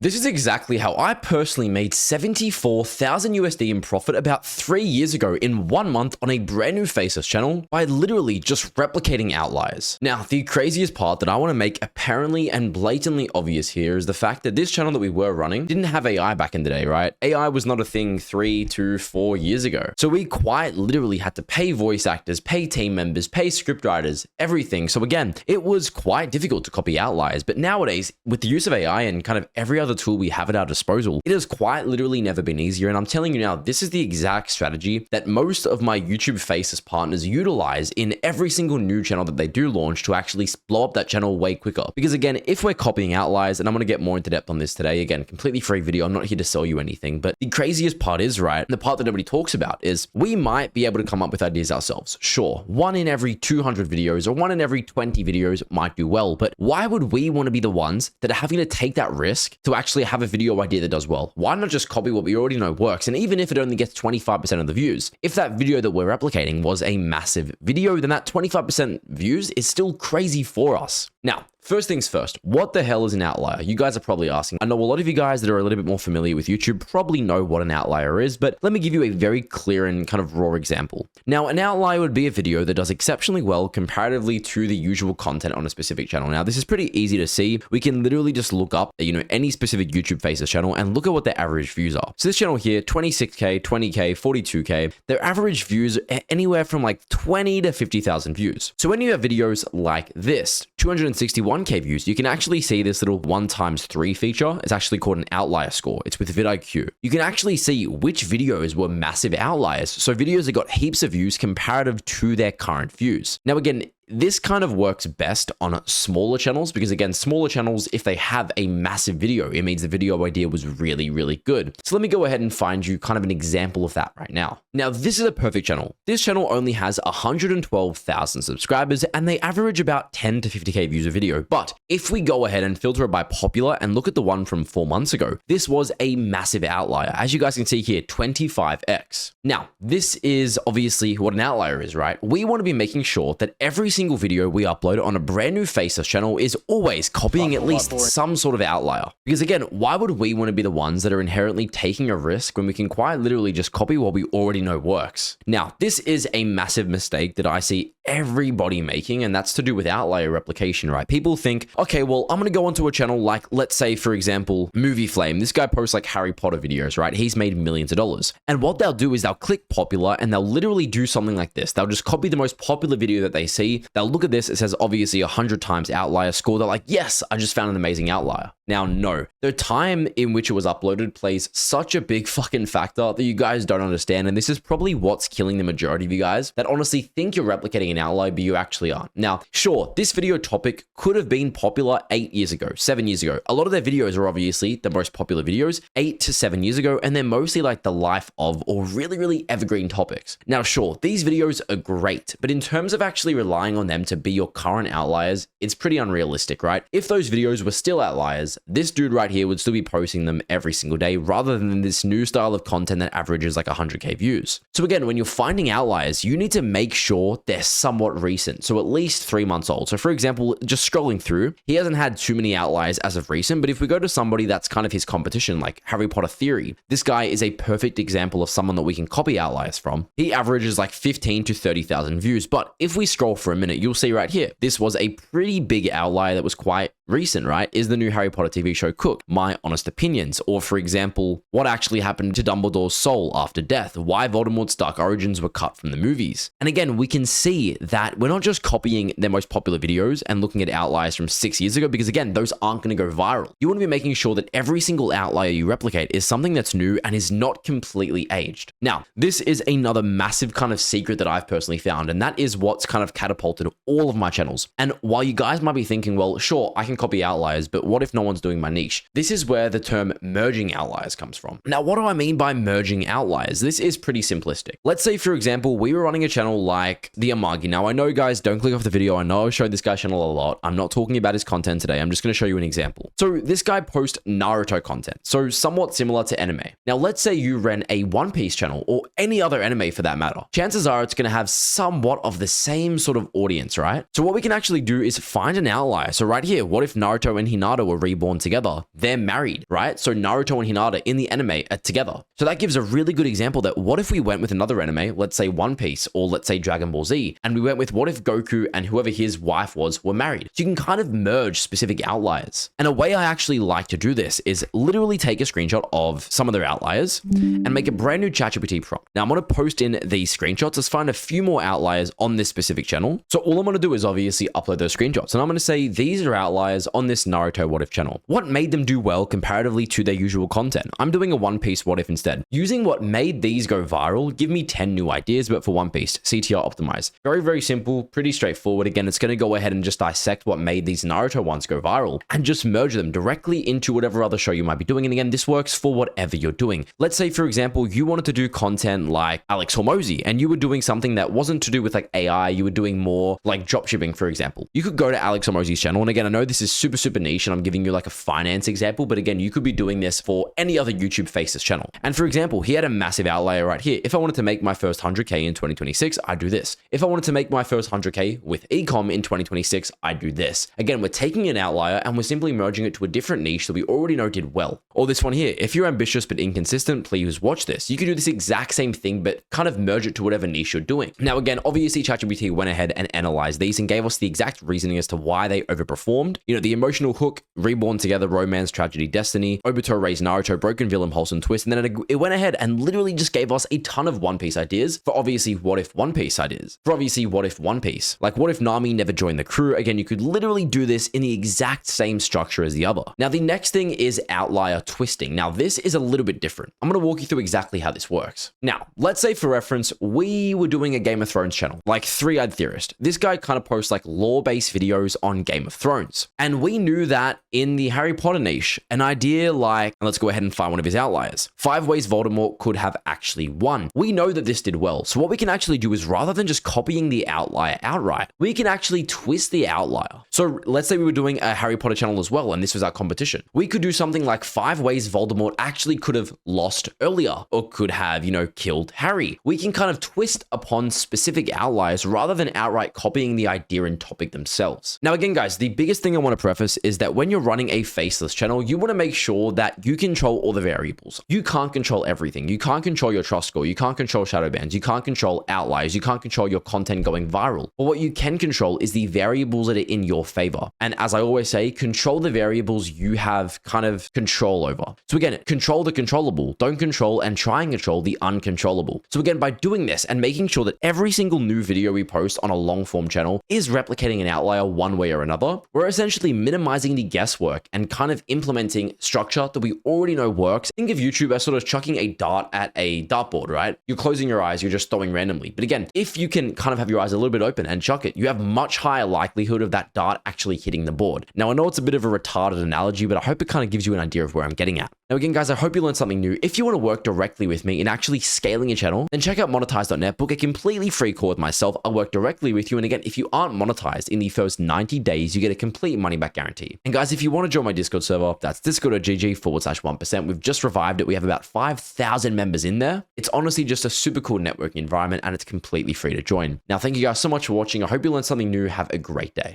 This is exactly how I personally made 74,000 USD in profit about 3 years ago in 1 month on a brand new Faceless channel by literally just replicating outliers. Now, the craziest part that I want to make apparently and blatantly obvious here is the fact that this channel that we were running didn't have AI back in the day, right? AI was not a thing 3 to 4 years ago. So we quite literally had to pay voice actors, pay team members, pay scriptwriters, everything. So again, it was quite difficult to copy outliers. But nowadays, with the use of AI and kind of every other tool we have at our disposal, it has quite literally never been easier. And I'm telling you now, this is the exact strategy that most of my YouTube Faceless partners utilize in every single new channel that they do launch to actually blow up that channel way quicker. Because again, if we're copying outliers, and I'm going to get more into depth on this today, again, completely free video, I'm not here to sell you anything, but the craziest part is, right, the part that nobody talks about is we might be able to come up with ideas ourselves. Sure, 1 in every 200 videos or 1 in every 20 videos might do well, but why would we want to be the ones that are having to take that risk to actually have a video idea that does well? Why not just copy what we already know works? And even if it only gets 25% of the views, if that video that we're replicating was a massive video, then that 25% views is still crazy for us. Now, first things first, what the hell is an outlier? You guys are probably asking. I know a lot of you guys that are a little bit more familiar with YouTube probably know what an outlier is, but let me give you a very clear and kind of raw example. Now, an outlier would be a video that does exceptionally well comparatively to the usual content on a specific channel. Now, this is pretty easy to see. We can literally just look up, any specific YouTube Faceless channel and look at what their average views are. So this channel here, 26K, 20K, 42K, their average views are anywhere from like 20 to 50,000 views. So when you have videos like this, 261K views, you can actually see this little 1x3 feature. It's actually called an outlier score. It's with vidIQ. You can actually see which videos were massive outliers. So videos that got heaps of views comparative to their current views. Now, again, this kind of works best on smaller channels because, again, smaller channels, if they have a massive video, it means the video idea was really, really good. So let me go ahead and find you kind of an example of that right now. Now, this is a perfect channel. This channel only has 112,000 subscribers and they average about 10 to 50K views a video. But if we go ahead and filter it by popular and look at the one from 4 months ago, this was a massive outlier. As you guys can see here, 25x. Now, this is obviously what an outlier is, right? We want to be making sure that every single video we upload on a brand new Faceless channel is always copying at least some sort of outlier. Because again, why would we want to be the ones that are inherently taking a risk when we can quite literally just copy what we already know works? Now, this is a massive mistake that I see everybody making, and that's to do with outlier replication, right? People think, okay, well, I'm going to go onto a channel like, let's say, for example, Movie Flame. This guy posts like Harry Potter videos, right? He's made millions of dollars. And what they'll do is they'll click popular and they'll literally do something like this. They'll just copy the most popular video that they see. They'll look at this. It says obviously 100 times outlier score. They're like, yes, I just found an amazing outlier. Now, no, the time in which it was uploaded plays such a big fucking factor that you guys don't understand. And this is probably what's killing the majority of you guys that honestly think you're replicating an outlier, but you actually aren't. Now, sure, this video topic could have been popular 8 years ago, 7 years ago. A lot of their videos are obviously the most popular videos 8 to 7 years ago, and they're mostly like the life of or really, really evergreen topics. Now, sure, these videos are great, but in terms of actually relying on them to be your current outliers, it's pretty unrealistic, right? If those videos were still outliers, this dude right here would still be posting them every single day rather than this new style of content that averages like 100K views. So again, when you're finding outliers, you need to make sure they're somewhat recent. So at least 3 months old. So for example, just scrolling through, he hasn't had too many outliers as of recent, but if we go to somebody that's kind of his competition, like Harry Potter Theory, this guy is a perfect example of someone that we can copy outliers from. He averages like 15 to 30,000 views. But if we scroll for a minute, you'll see right here, this was a pretty big outlier that was quite recent, right? Is the new Harry Potter TV show Cook, my honest opinions. Or for example, what actually happened to Dumbledore's soul after death, why Voldemort's dark origins were cut from the movies. And again, we can see that we're not just copying their most popular videos and looking at outliers from 6 years ago, because again, those aren't going to go viral. You want to be making sure that every single outlier you replicate is something that's new and is not completely aged. Now, this is another massive kind of secret that I've personally found, and that is what's kind of catapulted all of my channels. And while you guys might be thinking, well, sure, I can copy outliers, but what if no one's doing my niche? This is where the term merging outliers comes from. Now, what do I mean by merging outliers? This is pretty simplistic. Let's say, for example, we were running a channel like the Amagi. Now, I know, guys, don't click off the video. I know I've showed this guy's channel a lot. I'm not talking about his content today. I'm just going to show you an example. So this guy posts Naruto content, so somewhat similar to anime. Now, let's say you ran a One Piece channel or any other anime for that matter. Chances are it's going to have somewhat of the same sort of audience, right? So what we can actually do is find an outlier. So right here, what if Naruto and Hinata were reborn together? They're married, right? So Naruto and Hinata in the anime are together. So that gives a really good example that what if we went with another anime, let's say One Piece or let's say Dragon Ball Z, and we went with what if Goku and whoever his wife was were married? So you can kind of merge specific outliers. And a way I actually like to do this is literally take a screenshot of some of their outliers and make a brand new ChatGPT prompt. Now I'm going to post in these screenshots. Let's find a few more outliers on this specific channel. So all I'm going to do is obviously upload those screenshots. And I'm going to say, these are outliers on this Naruto what if channel. What made them do well comparatively to their usual content? I'm doing a One Piece what if instead. Using what made these go viral, give me 10 new ideas, but for One Piece, CTR optimized. Very, very simple, pretty straightforward. Again, it's going to go ahead and just dissect what made these Naruto ones go viral and just merge them directly into whatever other show you might be doing. And again, this works for whatever you're doing. Let's say, for example, you wanted to do content like Alex Hormozy and you were doing something that wasn't to do with like AI, you were doing more like dropshipping, for example. You could go to Alex Hormozy's channel. And again, I know this is super, super niche and I'm giving you like a finance example, but again, you could be doing this for any other YouTube faceless channel. And for example, he had a massive outlier right here. If I wanted to make my first 100K in 2026, I do this. If I wanted to make my first 100K with ecom in 2026, I do this. Again, we're taking an outlier and we're simply merging it to a different niche that we already know did well. Or this one here, if you're ambitious but inconsistent, please watch this. You can do this exact same thing, but kind of merge it to whatever niche you're doing. Now, again, obviously ChatGPT went ahead and analyzed these and gave us the exact reasoning as to why they overperformed. You know, the emotional hook, reborn together, romance, tragedy, destiny, Obito raised Naruto, broken villain, wholesome twist. And then it went ahead and literally just gave us a ton of One Piece ideas for obviously what if One Piece ideas. For obviously what if One Piece. Like what if Nami never joined the crew? Again, you could literally do this in the exact same structure as the other. Now, the next thing is outlier twisting. Now, this is a little bit different. I'm going to walk you through exactly how this works. Now, let's say for reference, we were doing a Game of Thrones channel, like Three-Eyed Theorist. This guy kind of posts like lore-based videos on Game of Thrones. And we knew that in the Harry Potter niche, an idea like, and let's go ahead and find one of his outliers, 5 ways Voldemort could have actually won. We know that this did well. So what we can actually do is rather than just copying the outlier outright, we can actually twist the outlier. So let's say we were doing a Harry Potter channel as well, and this was our competition. We could do something like 5 ways Voldemort actually could have lost earlier or could have, killed Harry. We can kind of twist upon specific outliers rather than outright copying the idea and topic themselves. Now, again, guys, the biggest thing I want to preface is that when you're running a faceless channel, you want to make sure that you control all the variables. You can't control everything. You can't control your trust score. You can't control shadow bans. You can't control outliers. You can't control your content going viral. But what you can control is the variables that are in your favor. And as I always say, control the variables you have kind of control over. So again, control the controllable. Don't control and try and control the uncontrollable. So again, by doing this and making sure that every single new video we post on a long form channel is replicating an outlier one way or another, we're essentially minimizing the guesswork and kind of implementing structure that we already know works. Think of YouTube as sort of chucking a dart at a dartboard, right? You're closing your eyes, you're just throwing randomly. But again, if you can kind of have your eyes a little bit open and chuck it, you have much higher likelihood of that dart actually hitting the board. Now, I know it's a bit of a retarded analogy, but I hope it kind of gives you an idea of where I'm getting at. Now, again, guys, I hope you learned something new. If you want to work directly with me in actually scaling a channel, then check out monetize.net, book a completely free call with myself. I'll work directly with you. And again, if you aren't monetized in the first 90 days, you get a complete money back guarantee. And guys, if you want to join my Discord server, that's discord.gg/1%. We've just revived it. We have about 5,000 members in there. It's honestly just a super cool networking environment and it's completely free to join. Now, thank you guys so much for watching. I hope you learned something new. Have a great day.